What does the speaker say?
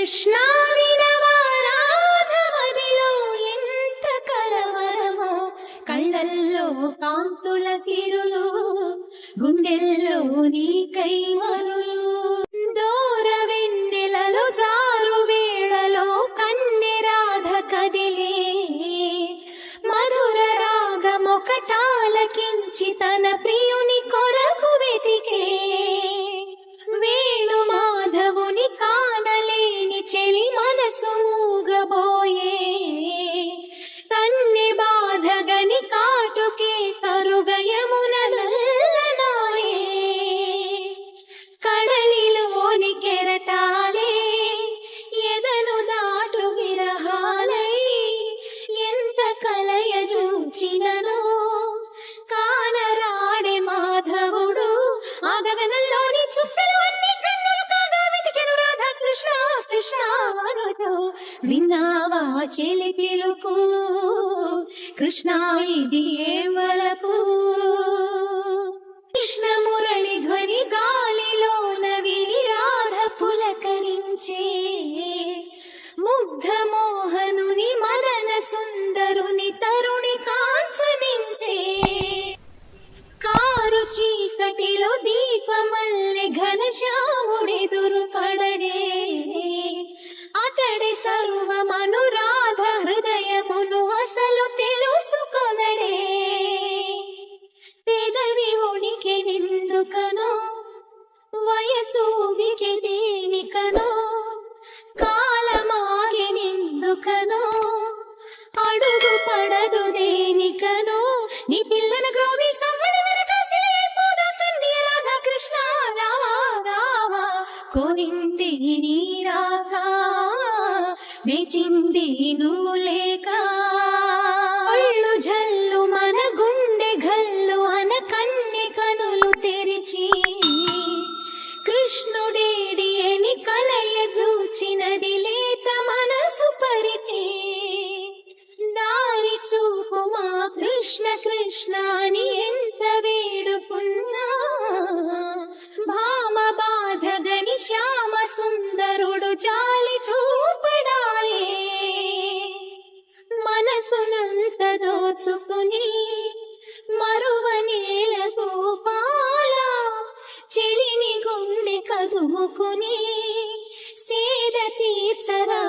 కృష్ణా వినవారాధమదిలో ఎంత కలవరమో, కళ్ళల్లో కాంతుల సిరులు, గుండెల్లో నీ కైమరులు. దూర వెన్నెలలో జారు వేళలో కన్నెరాధ కదిలే, మధుర రాగమొకటాలకించి తన ప్రియుని కొరకు వెతికే. వేణు మాధవుని కానలేని చెలి మనసు మూగబోయే, కన్నె బాధగని కాటుకే కరుగయమున నల్లనాయే. కడలిలోని కెరటాలే ఎదను దాటు విరహాలై, ఎంత కలయ చూచిననో కానరాడే మాధవుడు. ఆ గగనంలోని చుక్కలు అన్ని కన్నులు కాగా వెతికెను రాధా కృష్ణ కృష్ణ అనుచు. విన్నావా చెలి పిలుపు, కృష్ణ ఇది ఏ వలపు. కృష్ణ మురళి ధ్వని గాలిలోన విని రాధ పులకరించే, ముగ్ధ మోహనుని మదన సుందరుని తరుణి కాంచనించే. కారు చీకటిలో దీపమల్లె ఘనశ్యాముడెదురు పడడే, అతడి సర్వమనురాధ హృదయమును అసలు తెలుసుకొనడే. పెదవి ఉనికి నిందుకనో, వయసు ఉనికి దేనికనో, కాలమాగి నిందుకనో, అడుగు పడదు దేనికనో. నీ పిల్లన గ్రోవి సవ్వడి వెనక సిలైపోదా కన్నీ రాధా కృష్ణ రావా రావా. కోరింది నీ రాక, వేచింది నువ్వు లేక. ఒళ్ళు జల్లు మన గుండె గల్లు అన కన్నె కనులు తెరిచి, కృష్ణుడేడి అని కలయ చూచినది లేత మనసు పరిచి. దారి చూపు మా కృష్ణ కృష్ణ అని ఎంత వేడుకున్నా, భామ బాధగని శ్యామ సుందరుడు జాలి చూపడాలే. మనసునంత దోచుకుని మరువనేల గోపాల, చెలిని గుండె కదుముకుని సేద తీర్చరా